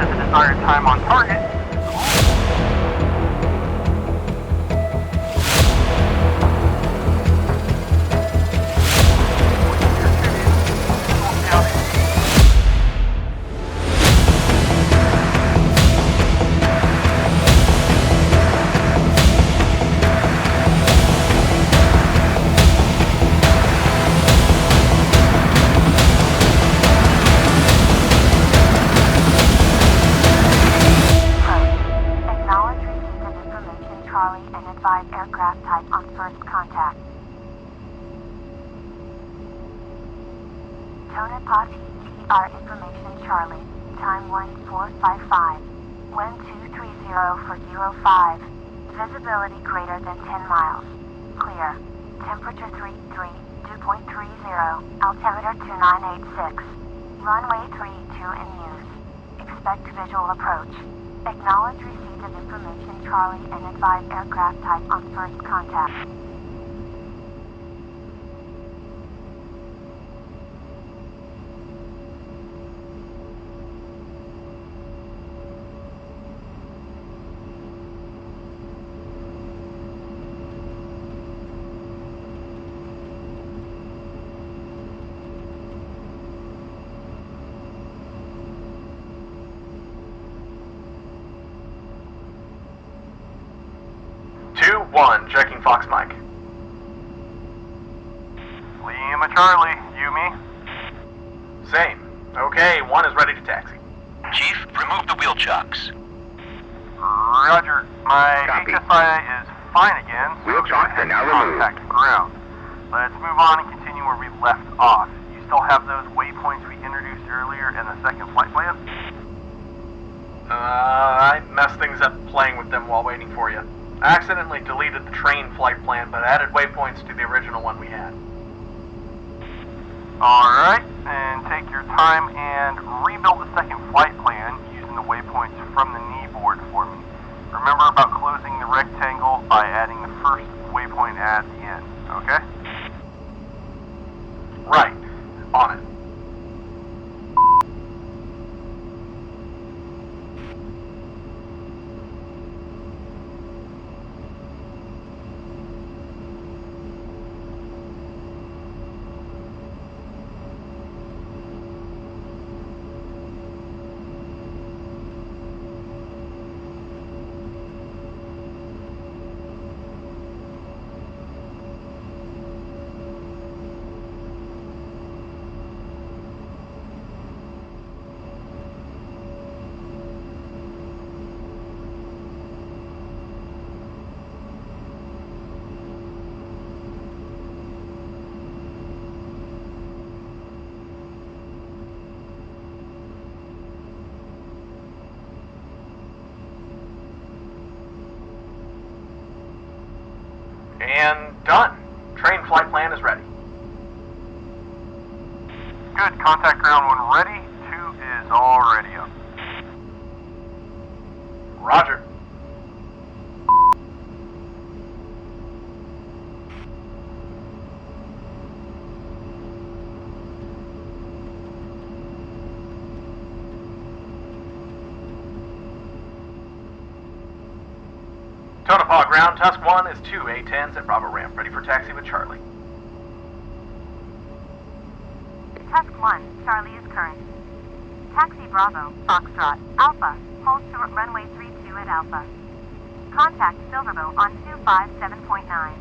at the desired time on target. Information Charlie, time 1455, wind 230 for 05, visibility greater than 10 miles, clear, temperature 33, dew point 30, altimeter 2986, runway 32 in use, expect visual approach, acknowledge receipt of information Charlie and advise aircraft type on first contact. Checking Fox Mike. Lima Charlie, you me? Same. Okay, 1 is ready to taxi. Chief, remove the wheel chocks. Roger. My Copy. HSI is fine again, so Wheel chocks are now removed. contact ground. Let's move on and continue where we left off. You still have those waypoints we introduced earlier in the second flight plan? I messed things up playing with them while waiting for you. I accidentally deleted the train flight plan, but added waypoints to the original one we had. Alright, and take your time and rebuild the second flight plan using the waypoints from the knee board for me. Remember about closing the rectangle by adding the first waypoint at the end, okay? Right. On it. And done. Train flight plan is ready. Good, contact ground when ready. 2 is already up. Roger. Tonopah ground, Tusk 1 is 2 A10s at Bravo ramp, ready for taxi with Charlie. Tusk 1, Charlie is current. Taxi Bravo, Foxtrot, Alpha, hold short runway 32 at Alpha. Contact Silverbow on 257.9.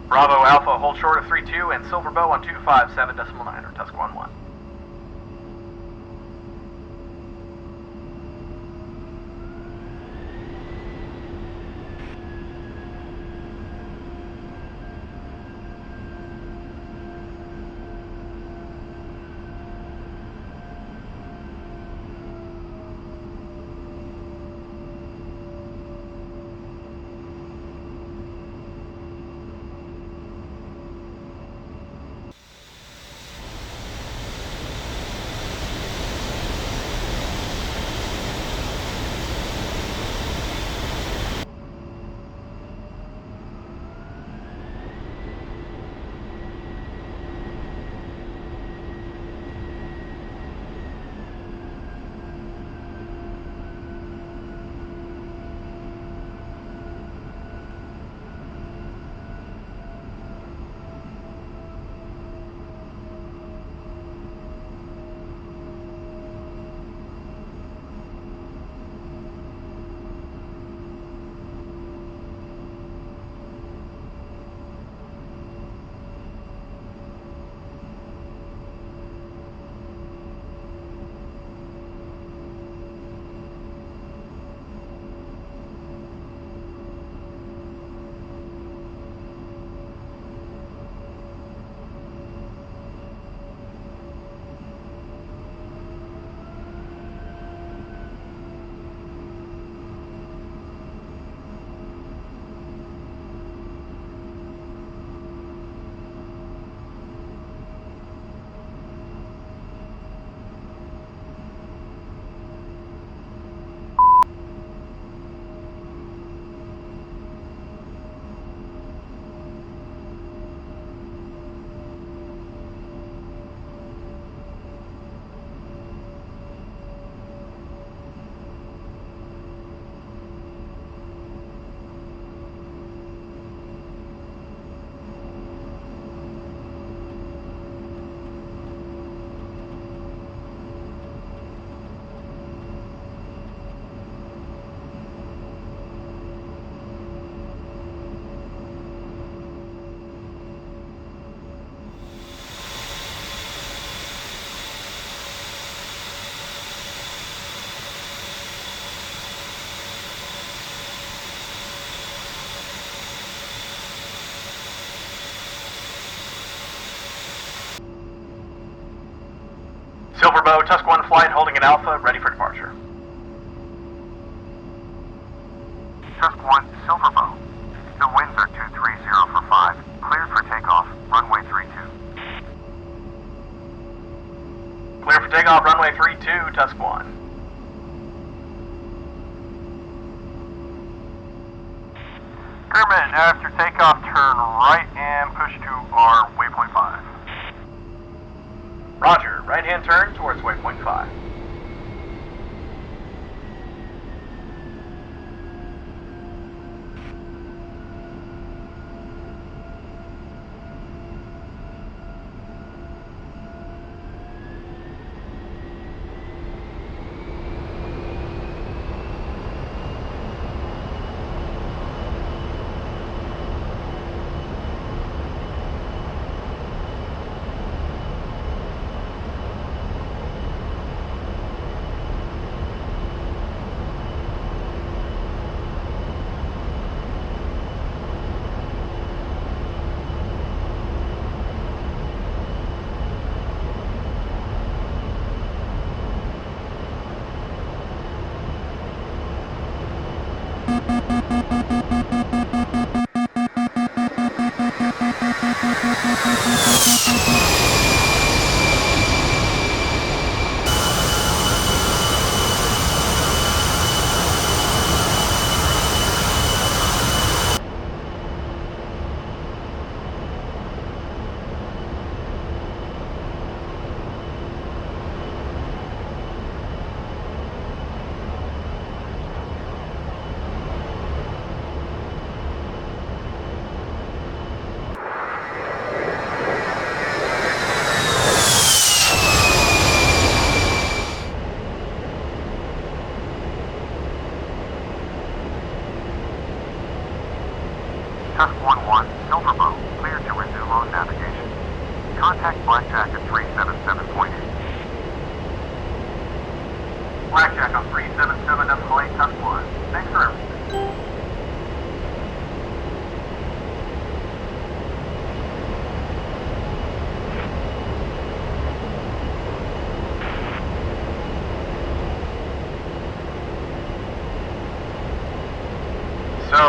Bravo Alpha, hold short of 32 and Silverbow on 257.9 or Tusk 1-1. Silverbow, Tusk 1 flight holding at Alpha, ready for departure. Tusk 1, Silverbow. The winds are 230 for 5. Cleared for takeoff, runway 32. Clear for takeoff, runway 32, Tusk 1. Kermit, after takeoff, turn right and push to our waypoint 5. Roger, right-hand turn towards waypoint 5. Tusk 1-1, Silverbow, cleared to resume on navigation. Contact Blackjack at 377.8. Blackjack on 377.8, Tusk 1. Thanks for everything. So,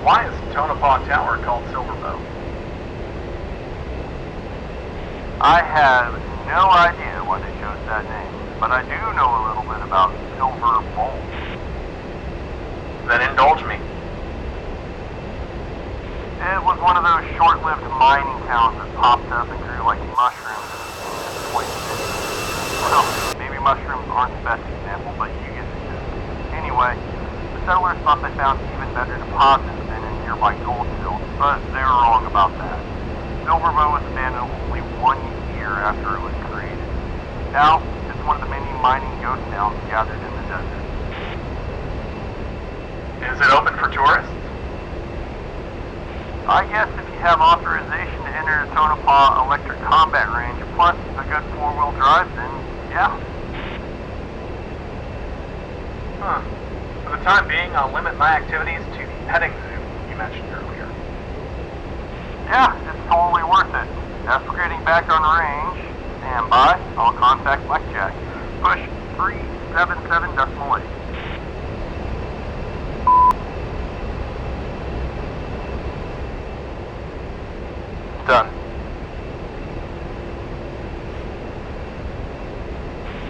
why is Tonopah Tower called Silverbow? I have no idea why they chose that name, but I do know a little bit about Silver Bowl. Then indulge me. It was one of those short-lived mining towns that popped up and grew like mushrooms in the Twin Cities. Well, maybe mushrooms aren't the best example, but you get the gist. Anyway, the settlers thought they found even better deposits than in nearby gold fields, but they were wrong about that. Silverbow was abandoned only 1 year after it was created. Now, it's one of the many mining ghost towns gathered in the desert. Is it open for tourists? I guess if you have authorization to enter the Tonopah Electric Combat Range, plus a good 4-wheel drive, then yeah. Huh. For the time being, I'll limit my activities to the petting zoo you mentioned earlier. Yeah, it's totally worth it. After getting back on range, stand by, I'll contact Blackjack. Push 377.8. Done.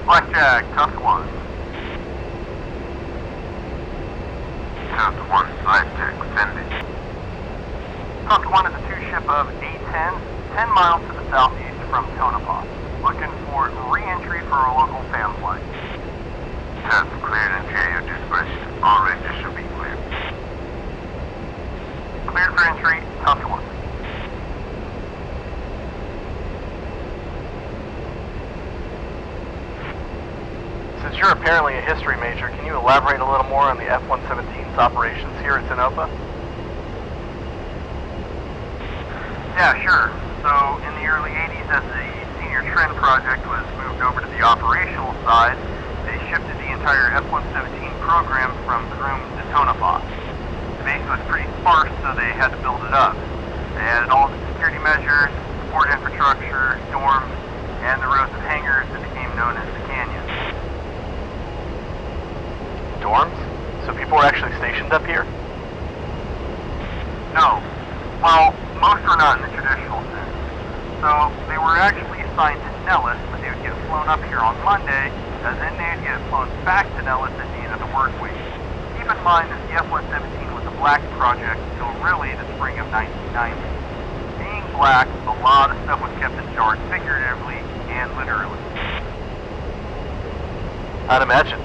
Blackjack, Tusk 1. Tusk 1, Blackjack, sending. Tusk 1 is a 2-ship of A10, 10 miles to the southeast from Tonopah. Looking for re-entry for a local fan flight. Tusk cleared and JO dispersion. All ranges should be cleared. Cleared for entry, Tusk 1. Since you're apparently a history major, can you elaborate a little more on the F-117's operations here at Tonopah? Yeah, sure. So, in the early 80s, as the Senior Trend project was moved over to the operational side, they shifted the entire F-117 program from Groom to Tonopah. The base was pretty sparse, so they had to build it up. They added all the security measures, support infrastructure, dorms, and the rows of hangars that became known as the dorms? So people were actually stationed up here? No. Well, most were not in the traditional sense. So they were actually assigned to Nellis, but they would get flown up here on Monday, and then they'd get flown back to Nellis at the end of the work week. Keep in mind that the F-117 was a black project until really the spring of 1990. Being black, a lot of stuff was kept in charge, figuratively and literally. I'd imagine.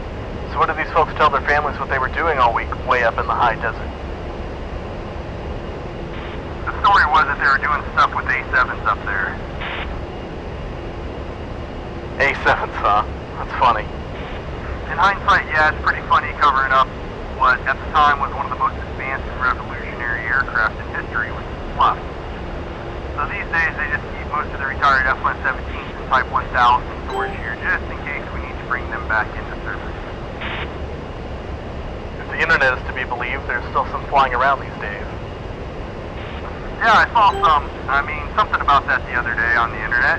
So what did these folks tell their families what they were doing all week way up in the high desert? The story was that they were doing stuff with A7s up there. A7s, huh? That's funny. In hindsight, yeah, it's pretty funny covering up what at the time was one of the most advanced and revolutionary aircraft in history with fluff. So these days they just keep most of the retired F-117s in Type 1000 storage here just in case we need to bring them back into service. If the internet is to be believed, there's still some flying around these days. Yeah, I saw something about that the other day on the internet.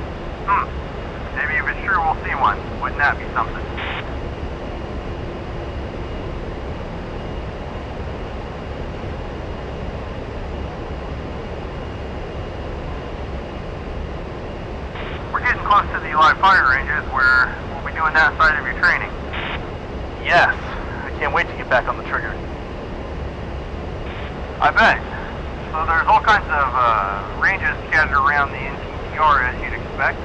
Maybe if it's true, we'll see one. Wouldn't that be something? We're getting close to the live fire ranges where we'll be doing that side of your training. Yes. I can't wait to get back on the trigger. I bet. So there's all kinds of ranges scattered around the NTTR as you'd expect.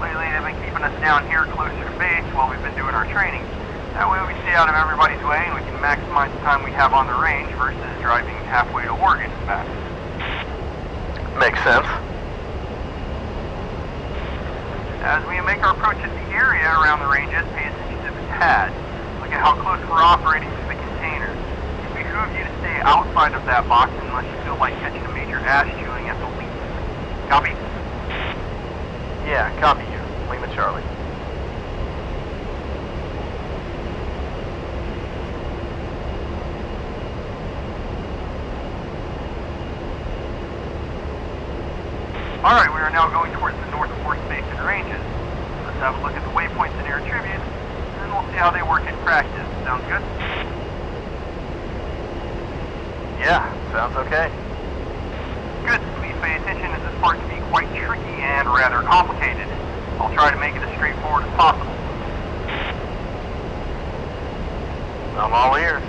Lately they've been keeping us down here closer to base while we've been doing our training. That way we stay out of everybody's way and we can maximize the time we have on the range versus driving halfway to Oregon and back. Makes sense. As we make our approach at the area around the ranges, pay attention to the pad. Look at how close we're operating to the container. It behooves you to stay outside of that box unless you feel like catching a major ass chewing at the least. Copy? Yeah, copy you. Lima Charlie. Alright, we are now going towards the North Force Base and ranges. Let's have a look at the waypoints and air attributes, and then we'll see how they work in practice. Sounds good? Yeah, sounds okay. Good. Please pay attention as this part can be quite tricky and rather complicated. I'll try to make it as straightforward as possible. I'm all ears.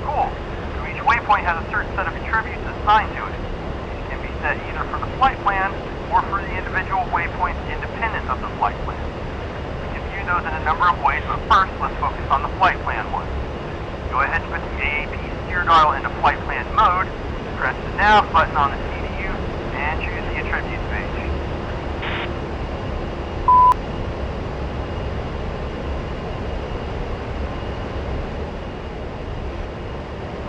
Cool. So each waypoint has a certain set of attributes assigned to it. These can be set either for the flight plan or for the individual waypoints independent of the flight plan. We can view those in a number of ways, but first let's focus on the flight plan one. Go ahead and put the AAP steer dial into flight plan mode, press the nav button on the CDU, and choose the attributes page.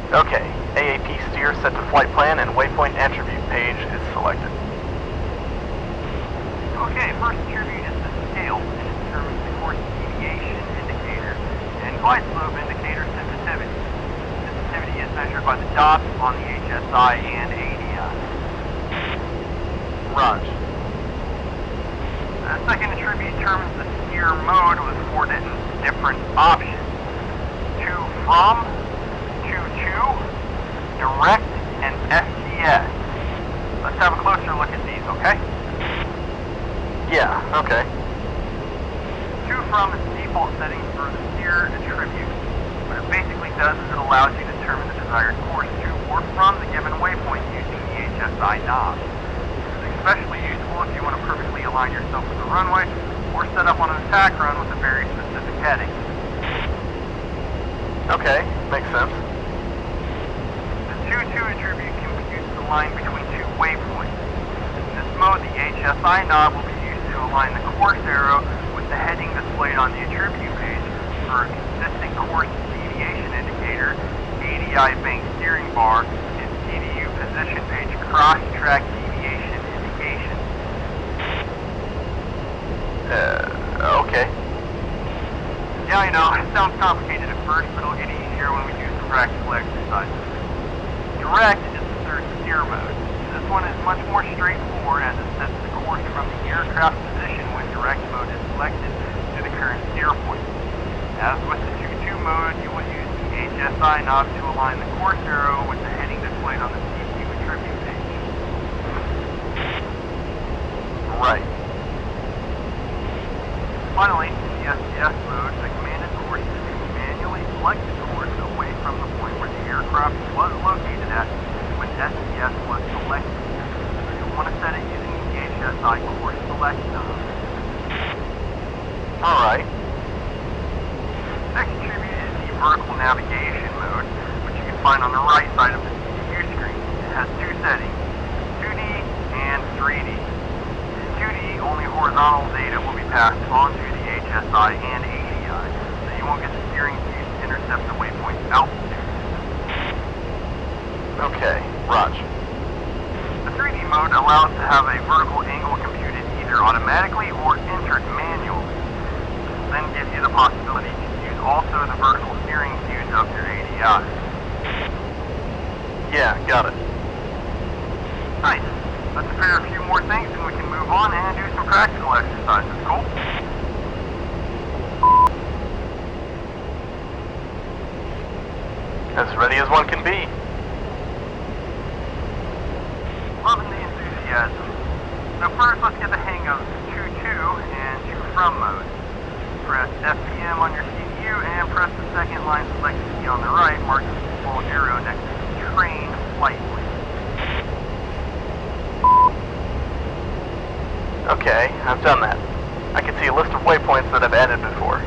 Okay, AAP steer set to flight plan and waypoint attribute page is selected. Okay, first attribute is the scale, and it determines the course deviation indicator and glide slope indicator sensitivity. Sensitivity is measured by the dots on the HSI and ADI. Raj. The second attribute determines the steer mode with 4 different options. To from, to, direct, and SDS. Let's have a closer look at these, okay? Yeah, okay. To from is the default setting for the steer attribute. What it basically does is it allows you to determine the desired course to or from the given waypoint using the HSI knob. This is especially useful if you want to perfectly align yourself with the runway or set up on an attack run with a very specific heading. Okay, makes sense. The 2-2 attribute computes the line between 2 waypoints. In this mode, the HSI knob will be used to align the course arrow with the heading displayed on the attribute page for a consistent course deviation indicator, ADI bank steering bar, and CDU position page cross-track deviation indication. Okay. Yeah, I know, it sounds complicated at first, but it'll get easier when we do some practical exercises. Direct is the third steer mode. This one is much more straightforward as it sets the course from the aircraft position when direct mode is selected to the current steer point. As with the 2-2 mode, you will use the HSI knob to align the course arrow with the heading displayed on the CPU attribute page. Right. Finally, in the SDS mode, the commanded course is to manually select the course away from the point where the aircraft was located at when SDS was selected. So you'll want to set it using the HSI course select knob. Alright. Next attribute is the vertical navigation mode, which you can find on the right side of the CPU screen. It has two settings, 2D and 3D. In 2D, only horizontal data will be passed onto the HSI and ADI, so you won't get the steering cues to intercept the waypoint's altitude. Okay, Raj. The 3D mode allows to have a vertical angle computed either automatically or entered manually. This will then give you the possibility to use also the vertical steering cues of your ADI. Yeah, got it. Nice. Let's prepare a few more things and we can move on and do some practical exercises. Cool? As ready as one can be. Loving the enthusiasm. So first, let's get the hang of 2-2 and 2-from mode. Press FPM on your CPU and press the second line select key on the right, marking the small arrow next to the train flight plan. Okay, I've done that. I can see a list of waypoints that I've added before.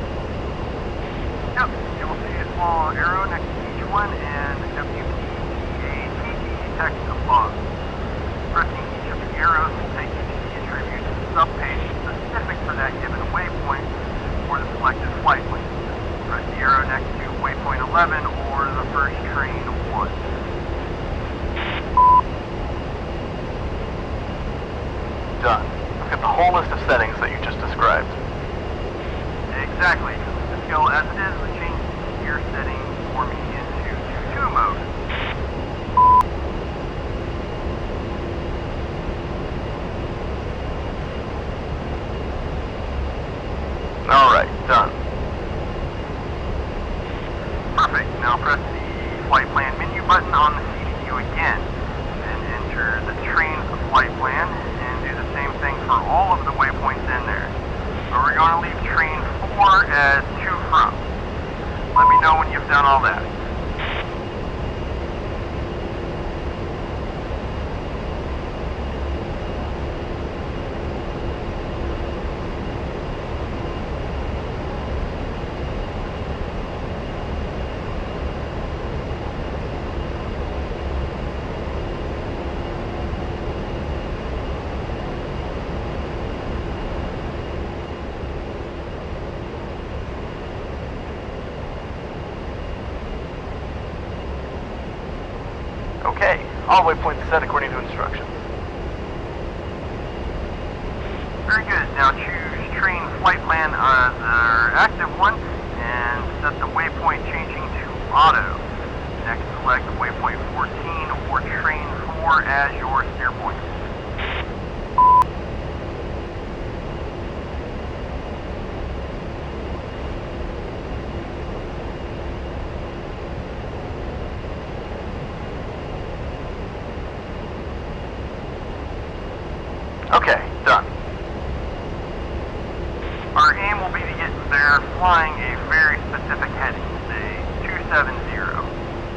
Yep, you will see a small arrow next to each one and WPTATT text above. Pressing each of the arrows will take you to the attribute subpage specific for that given waypoint or the selected flight plan. Press the arrow next to waypoint 11 or the first train 1. Done. I've got the whole list of settings that you just described. Exactly. Just go as it is and change the gear setting for me into 2-2 mode. Alright, done. Perfect. Now press the flight plan menu button on the CDU again. Then enter the train's flight plan and do the same thing for all of the waypoints in there. But we're going to leave train 4 as 2-from. Let me know when you've done all that. Okay, all waypoints set according to instructions. Very good. Now choose train flight plan as our active one and set the waypoint changing to auto. Next, select waypoint 14 or train 4 as your steer point. Okay, done. Our aim will be to get there flying a very specific heading, say 270.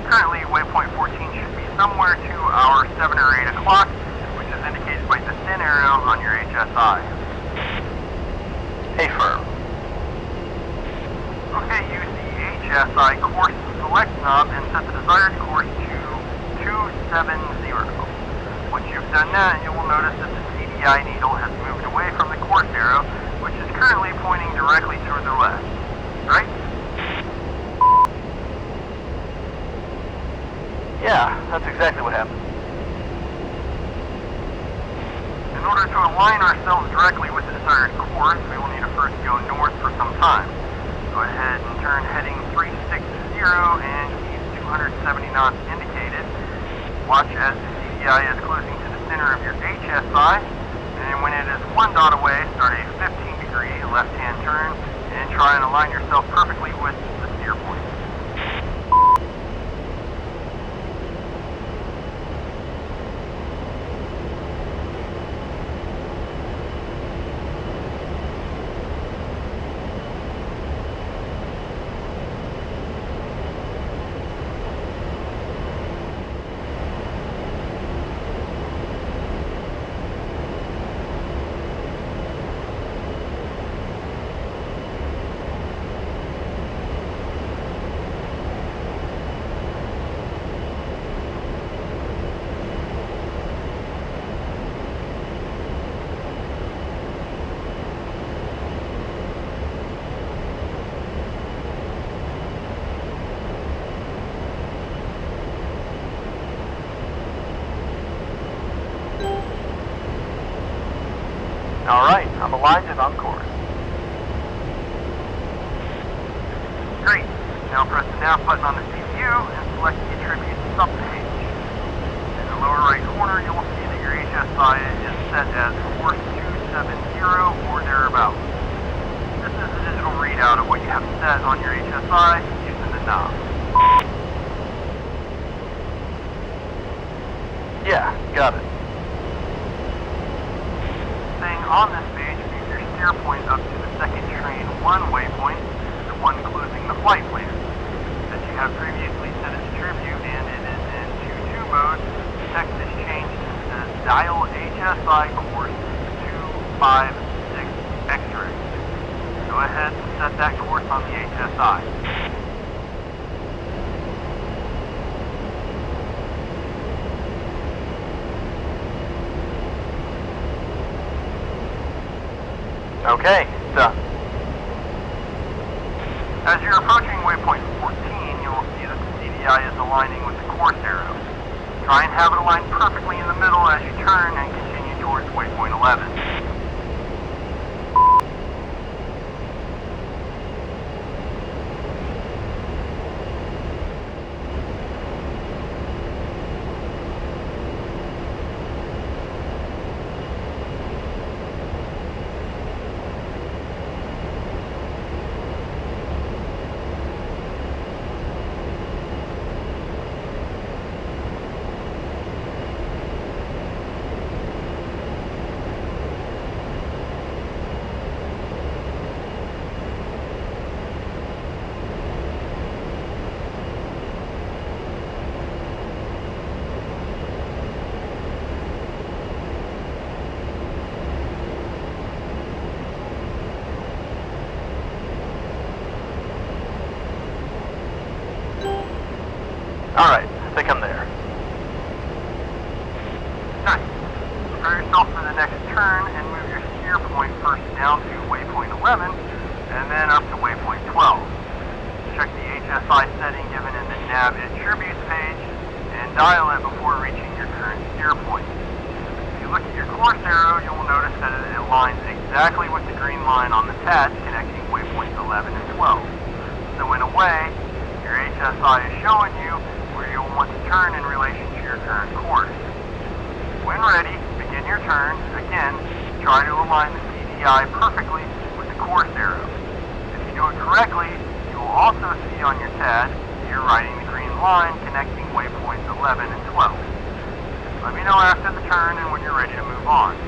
Currently, waypoint 14 should be somewhere to our 7 or 8 o'clock, which is indicated by the thin arrow on your HSI. A-firm. Okay, use the HSI course select knob and set the desired course to 270. Once you've done that, you will notice that the CDI needle has moved away from the course arrow, which is currently pointing directly to the left. Right? Yeah, that's exactly what happened. In order to align ourselves directly with the desired course, we will need to first go north for some time. Go ahead and turn heading 360 and keep 270 knots indicated. Watch as the CDI is closing to the center of your HSI, and when it is 1 dot away, start a 15-degree left-hand turn and align yourself perfectly with the steer point. Alright, I'm aligned and on course. Great. Now press the nav button on the CPU and select the attribute subpage. In the lower right corner, you will see that your HSI is set as force 270 or thereabouts. This is the digital readout of what you have set on your HSI using the knob. Yeah, got it. Staying on this page, move your steer point up to the second train 1 waypoint, the one closing the flight plan. As you have previously set its attribute and it is in 2-2 mode, the text is changed and says dial HSI course 256 X-ray. Go ahead and set that course on the HSI. Okay, done. As you're approaching waypoint 14, you will see that the CDI is aligning with the course arrow. Try and have it aligned perfectly in the middle as you turn and continue towards waypoint 11. Alright, I think I'm there. Nice. Prepare yourself for the next turn and move your steer point first down to waypoint 11 and then up to waypoint 12. Check the HSI setting given in the nav attributes page and dial it before reaching your current steer point. If you look at your course arrow, you will notice that it aligns exactly with the green line on the TAD connecting waypoints 11 and 12. So in a way, your HSI is showing you where you'll want to turn in relation to your current course. When ready, begin your turn. Again, try to align the CDI perfectly with the course arrow. If you do it correctly, you will also see on your TAD you're riding the green line connecting waypoints 11 and 12. Let me know after the turn and when you're ready to move on.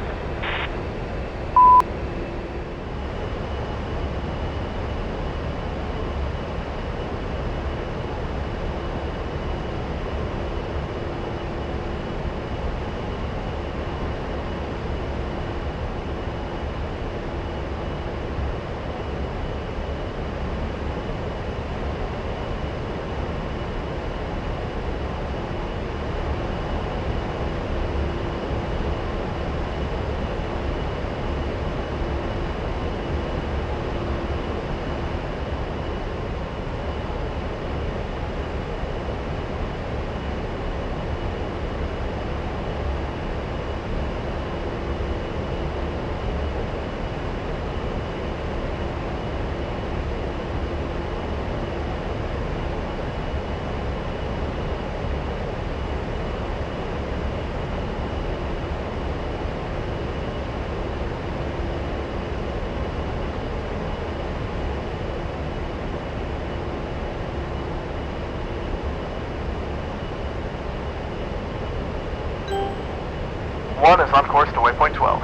on course to waypoint 12.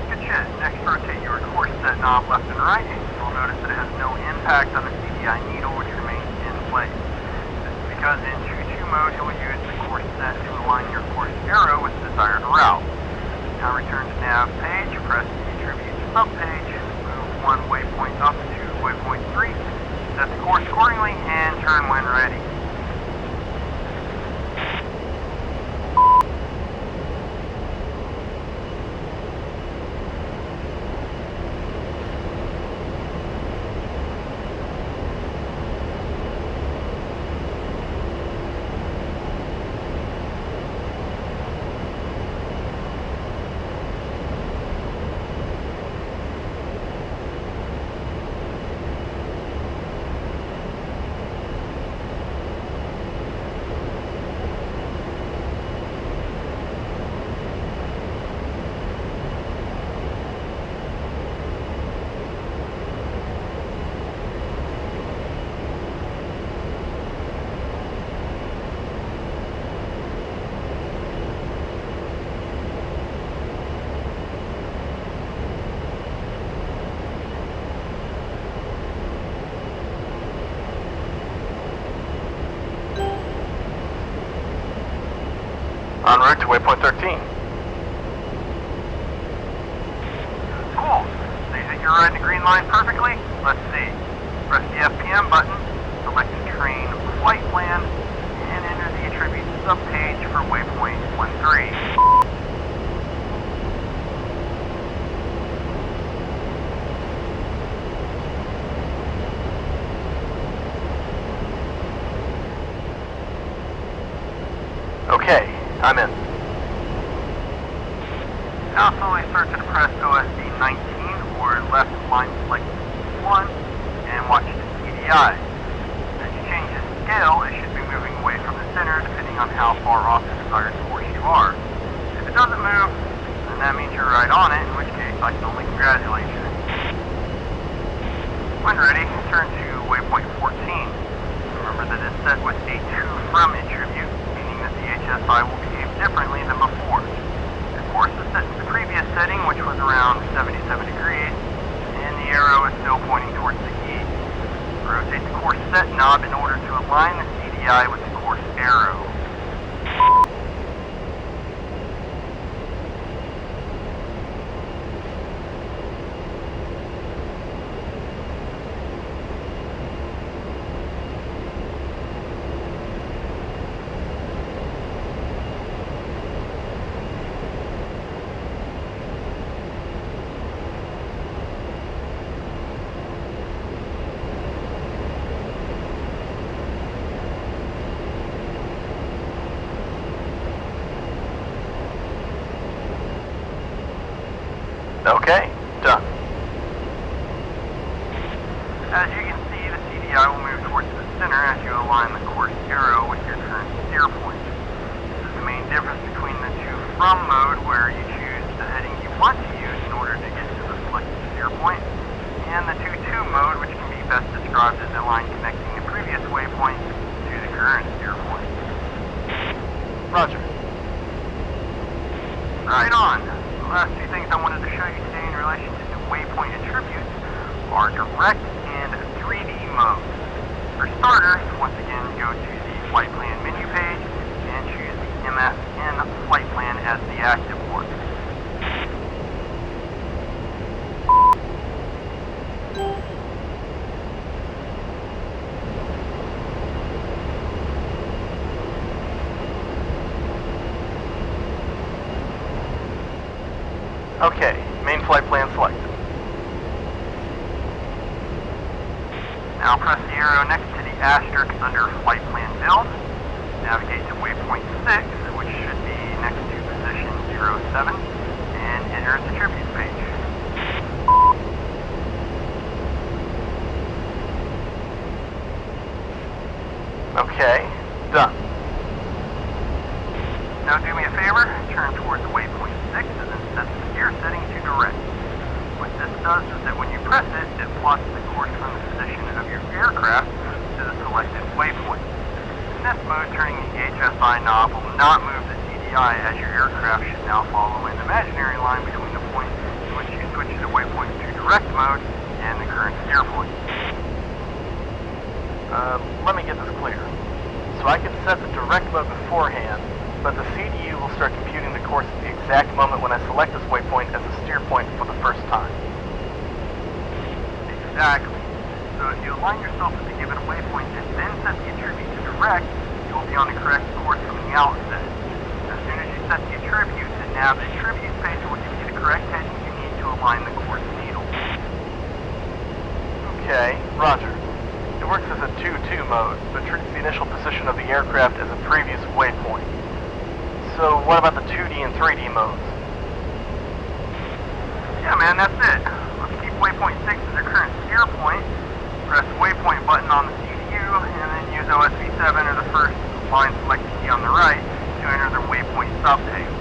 Good shit. Next, rotate your course set knob left and right. You'll notice that it has no impact on the CDI needle, which remains in place. This is because in TO mode, you will use the course set to align your course arrow with the desired route. Now return to nav page, press the attributes subpage, move one waypoint up to waypoint 3, set the course accordingly, and turn when ready. En route to waypoint 13. Cool. So you think you're riding the green line perfectly? Let's see. Press the FPM button, select the train flight plan, and enter the attributes subpage for waypoint 13. Okay, I'm in. Now slowly start to press OSD 19 or left line select 1 and watch the CDI. As you change the scale, it should be moving away from the center depending on how far off the desired course you are. If it doesn't move, then that means you're right on it, in which case I can only congratulate you. When ready, turn to waypoint 14. Remember that it's set with a 2 from attribute, meaning that the HSI will behave differently than before. The course is set to the previous setting, which was around 77 degrees, and the arrow is still pointing towards the east. Rotate the course set knob in order to align the CDI with the course arrow. Okay, done. As you can see, the CDI will move towards the center as you align the course arrow with your current steer point. This is the main difference between the 2 from mode, where you choose the heading you want to use in order to get to the selected steer point, and the 2-2 mode, which can be best described as a line connecting the previous waypoint to the current steer point. Roger. Right on. The last 2 things I wanted to show you today in relation to the waypoint attributes are direct and 3D modes. For starters, once again, go to the flight plan menu page and choose the MFN flight plan as the active one. Okay, main flight plan selected. Now press the arrow next to the asterisk under flight plan build. Navigate to waypoint 6, which should be next to position 07, and enter its attributes page. Okay, done. Now do me a favor, turn towards waypoint 6 and then set the steer setting to direct. What this does is that when you press it, it plots the course from the position of your aircraft to the selected waypoint. In this mode, turning the HSI line between the point in which you switch the waypoint to direct mode and the current steer point. Let me get this clear. So I can set the direct mode beforehand, but the CDU will start computing the course at the exact moment when I select this waypoint as a steer point for the first time. Exactly. So if you align yourself with the given waypoint and then set the attribute to direct, you will be on the correct course from the outset. As soon as you set the attribute, the nav attribute spacer will give you the correct heading you need to align the course needle. Okay, roger. It works as a 2-2 mode, but treats the initial position of the aircraft as a previous waypoint. So what about the 2D and 3D modes? Yeah, man, that's it. Let's keep waypoint 6 as your current steer point. Press the waypoint button on the CDU, and then use OSV7 or the first line selected key on the right to enter the waypoint subpage.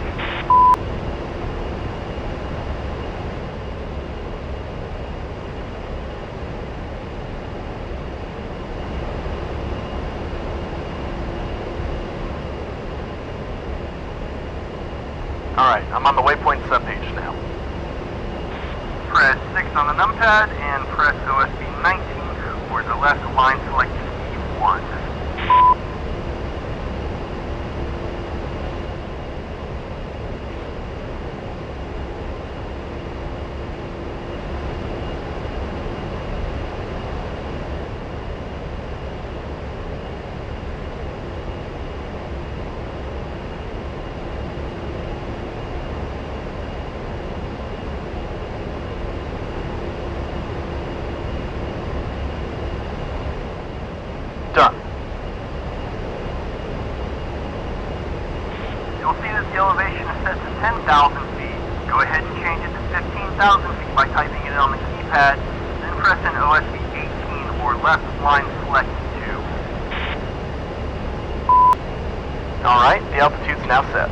Alright, I'm on the waypoint subpage now. Press 6 on the numpad and press OSV19 or the left line selected key 1. Done. You'll see that the elevation is set to 10,000 feet. Go ahead and change it to 15,000 feet by typing it on the keypad, then press in OSV18 or left line select 2. Alright, the altitude's now set.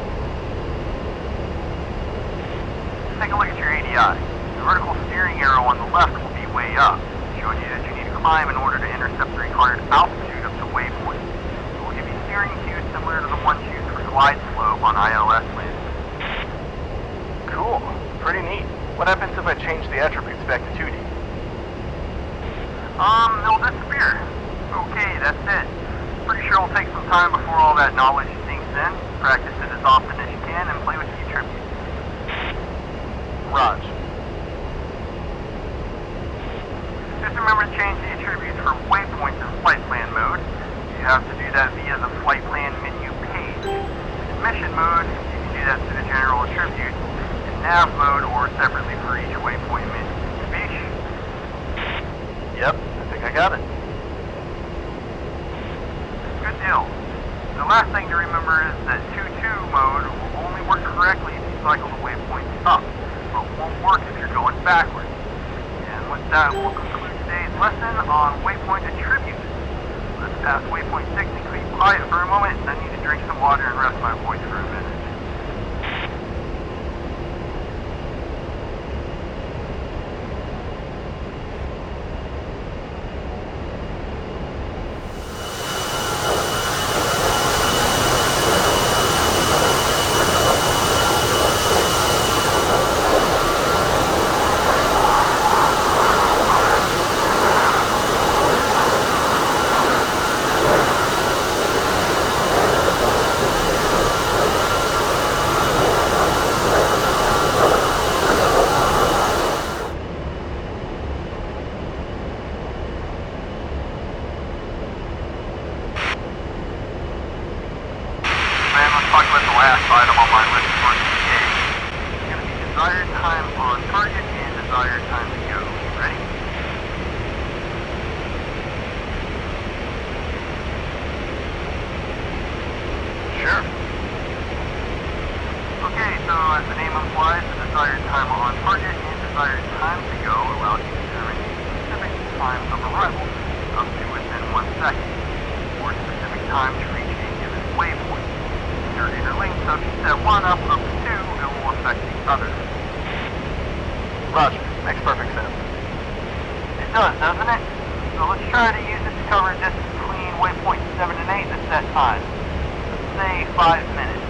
Take a look at your ADI. The vertical steering arrow on the left will be way up, showing you that you need to climb in order to intercept the required altitude of the waypoint. It will give you steering cues similar to the ones used for glide slope on ILS landings. Cool. Pretty neat. What happens if I change the attributes back to 2D? They'll disappear. Okay, that's it. Pretty sure it'll take some time before all that knowledge sinks in. Practice it as often as you can and play with the attributes. Raj. Just remember to change the attributes for waypoints in flight plan mode. You have to do that via the flight plan menu page. In mission mode, you can do that through the general attributes. In nav mode or separately for each waypoint menu. Biff? Yep, I think I got it. Good deal. The last thing to remember is that 2-2 mode will only work correctly if you cycle the waypoints up, but won't work if you're going backwards. And with that, we'll conclude today's lesson on waypoint attributes. Let's pass waypoint 6 and keep quiet for a moment. I need to drink some water and rest my voice for a minute. Last item on my list for today is going to be desired time on target and desired time to go. Ready? Sure. Okay, so as the name implies, the desired time on target and desired time to go allows you to determine specific times of arrival up to within 1 second, or specific time to reach a given waypoint. Your interlinked, so if you set one up to 2, it will affect the other. Roger. Makes perfect sense. It does, doesn't it? So let's try to use it to cover a distance between waypoint 7 and 8 at set time. Let's say 5 minutes.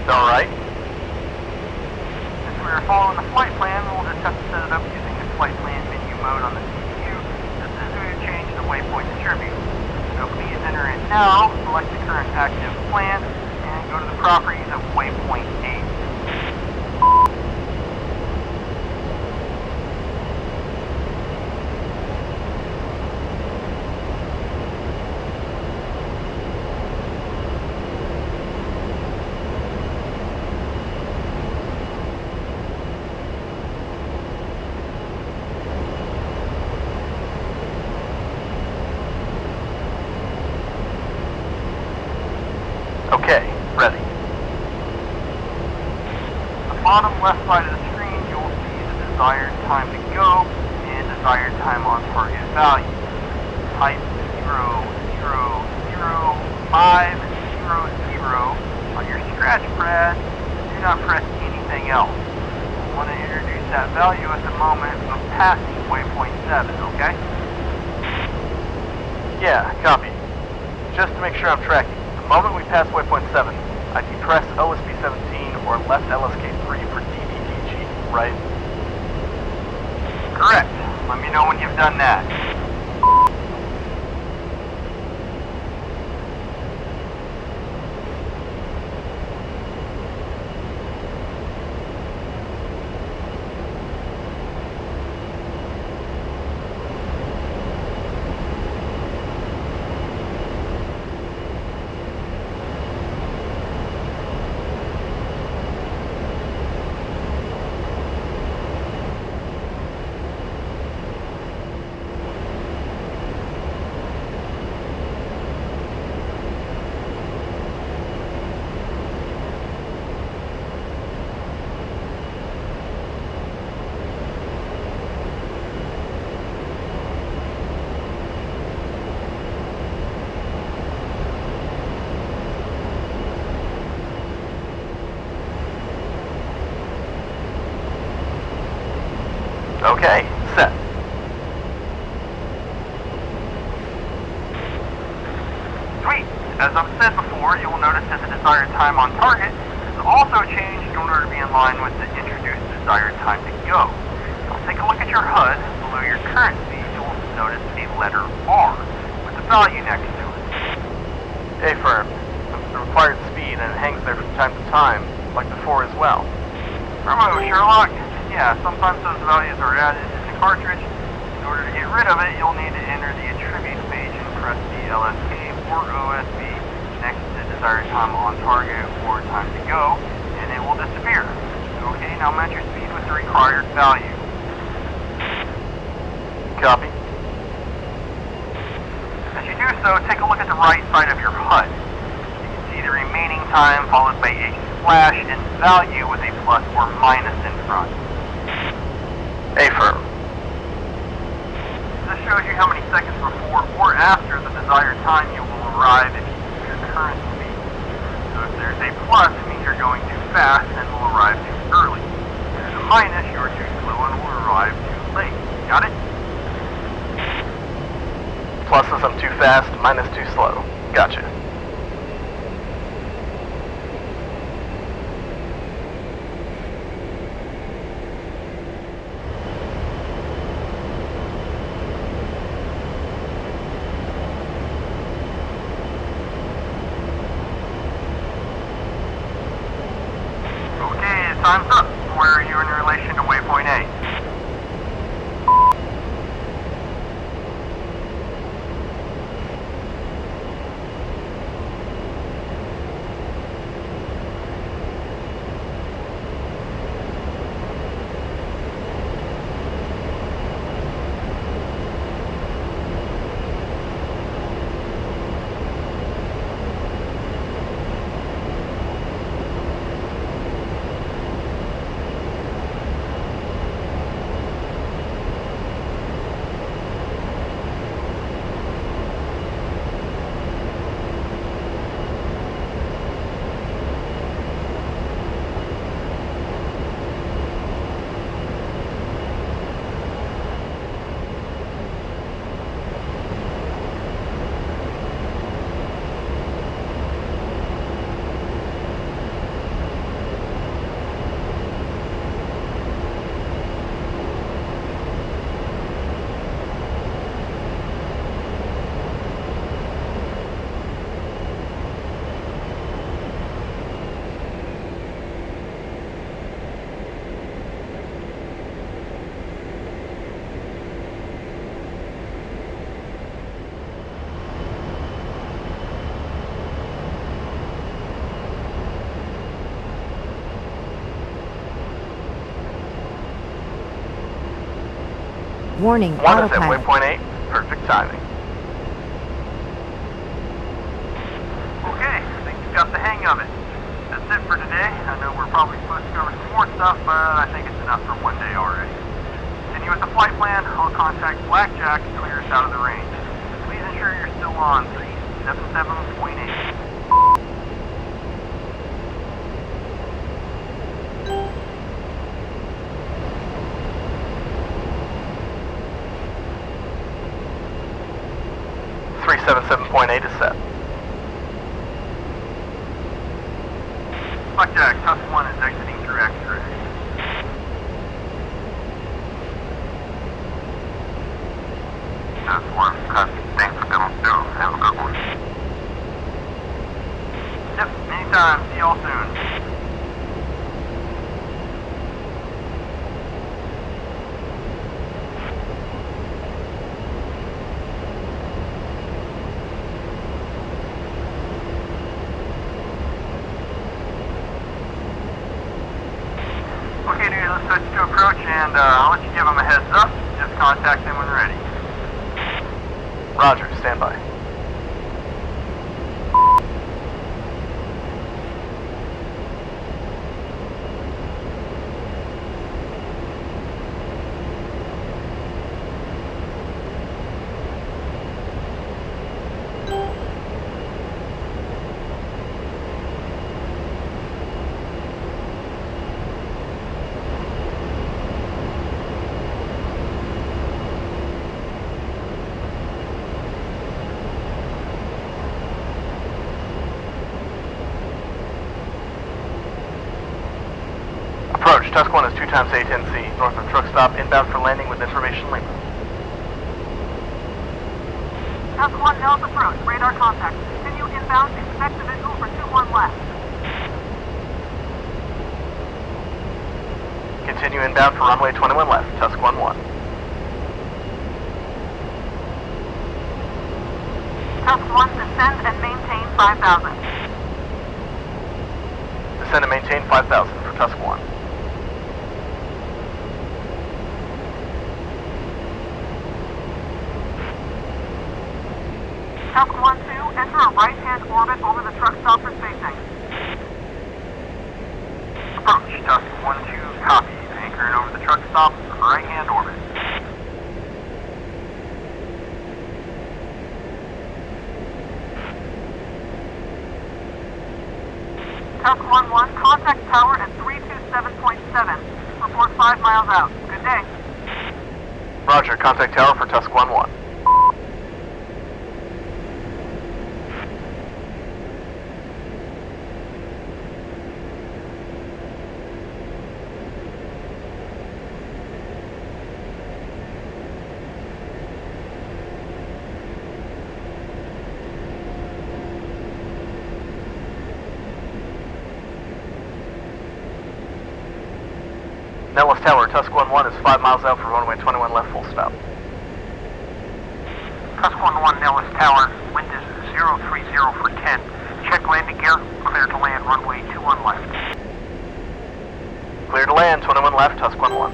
Alright. you're following the flight plan, we'll just have to set it up using the flight plan menu mode on the CPU, just as we would change the waypoint attribute. So please enter it now, select the current active plan, and go to the properties of waypoint 8. Okay, ready. The bottom left side of the screen, you'll see the desired time to go and desired time on target value. Type 0, 0, 0, 5, 0, 0 on your scratch pad. Do not press anything else. I want to introduce that value at the moment of passing waypoint 7, okay? Yeah, copy. Just to make sure I'm tracking. The moment we pass waypoint 7, I depress OSP 17 or left LSK 3 for DTTG, right? Correct. Let me know when you've done that. Okay, set. Sweet. As I've said before, you will notice that the desired time on target is also changed in order to be in line with the introduced desired time to go. Now take a look at your HUD. Below your current speed, you will notice a letter R with a value next to it. Affirm. That's the required speed and it hangs there from time to time, like before as well. Bravo, Sherlock. Yeah, sometimes those values are added in the cartridge. In order to get rid of it, you'll need to enter the attributes page and press the LSK or OSB next to desired time on target or time to go, and it will disappear. Okay, now match your speed with the required value. Copy. As you do so, take a look at the right side of your HUD. You can see the remaining time followed by a slash and value with a plus or minus in front. Affirm. This shows you how many seconds before or after the desired time you will arrive if you keep your current speed. So if there's a plus, it means you're going too fast and will arrive too early. If there's a minus, you're too slow and will arrive too late. Got it? Pluses, I'm too fast, minus too slow. Gotcha. Time's up. Where are you in relation to waypoint 8? Warning, One is at autopilot. waypoint 8. Perfect timing. Okay, I think you've got the hang of it. That's it for today. I know we're probably supposed to cover some more stuff, but I think it's enough for one day already. Continue with the flight plan. I'll contact Blackjack to clear us out of the range. Please ensure you're still on 377.8. .8 is set. Blackjack, Tusk 1 is exiting through X-ray. Tusk 1, copy. Thanks for coming through. Have a good one. Yep, anytime. See y'all soon. And I'll let you give them a heads up. Just contact them when ready. Roger, stand by. Approach, Tusk 1 is 2 times A10C, north of truck stop, inbound for landing with information link. Tusk 1, Nellis approach, radar contact. Continue inbound, expect the visual for 2-1 left. Continue inbound for runway 21 left, Tusk 1-1. Tusk 1, descend and maintain 5,000. Descend and maintain 5,000 for Tusk 1. Tusk 1-2, enter a right-hand orbit over the truck stop for spacing. Approach, Tusk 1-2, copy. Anchoring over the truck stop, right-hand orbit. Tusk 1-1, contact tower at 327.7. Report 5 miles out. Good day. Roger, contact tower for Tusk 1-1. Nellis Tower, Tusk 1-1 is 5 miles out for runway 21 left, full stop. Tusk 1-1, Nellis Tower. Wind is 030 for 10. Check landing gear. Clear to land runway 21 left. Clear to land, 21 left, Tusk 1-1.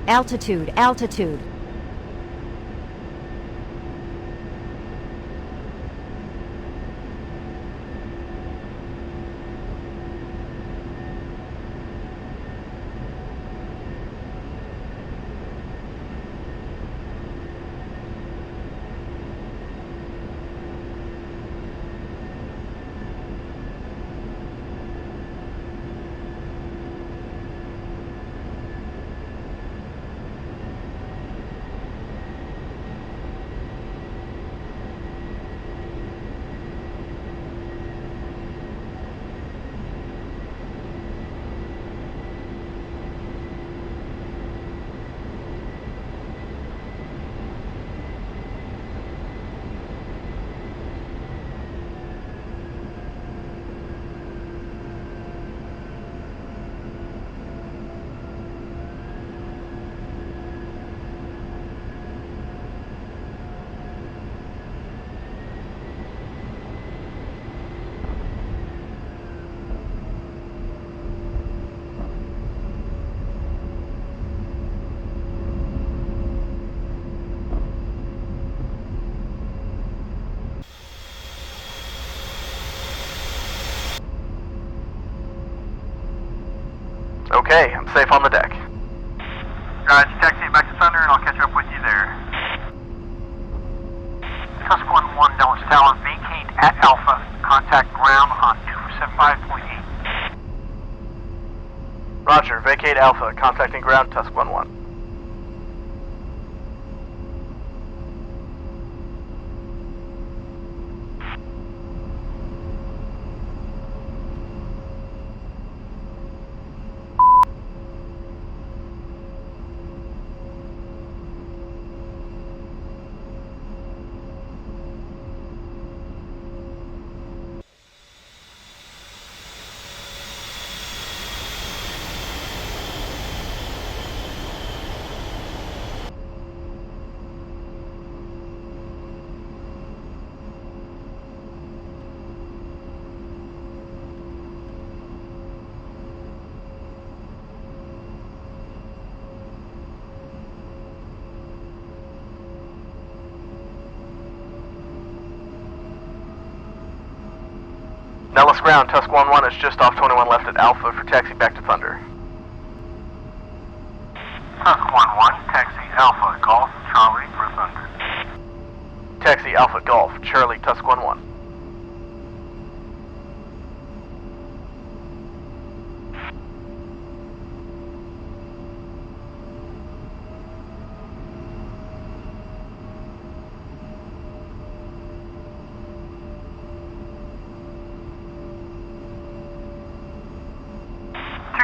Altitude, altitude. Okay, I'm safe on the deck. Guys, taxi back to Thunder and I'll catch up with you there. Tusk 1-1, Dallas Tower, vacate at Alpha. Contact ground on 275.8. Roger, vacate Alpha, contacting ground, Tusk 1-1. Nellis ground, Tusk 1-1 is just off 21 left at Alpha for taxi back to Thunder. Tusk 1-1, taxi Alpha, Golf, Charlie for Thunder. Taxi Alpha Golf, Charlie, Tusk 1-1.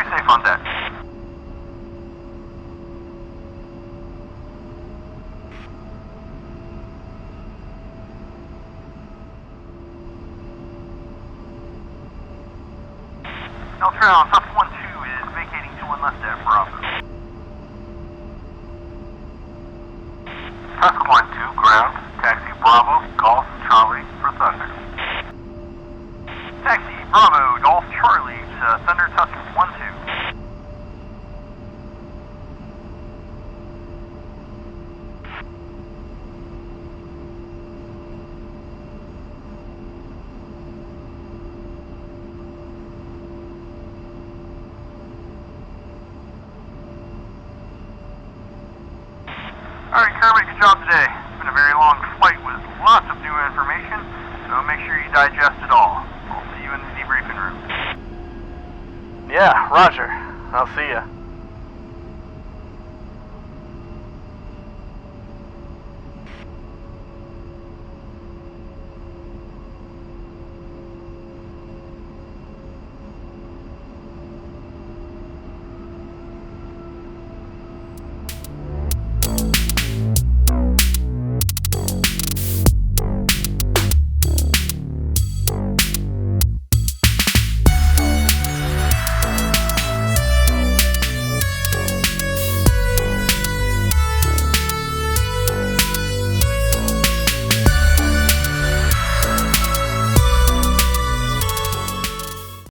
Safe on deck. L-Trail, Tusk 1-2 is vacating to one left at Bravo. Tusk 1-2, ground, taxi Bravo, Golf, Charlie for Thunder. Taxi Bravo, Golf Charlie to Thunder Tusk 1-2. Alright, Kermit, good job today. It's been a very long flight with lots of new information, so make sure you digest it all. I'll see you in the debriefing room. Yeah, Roger. I'll see ya.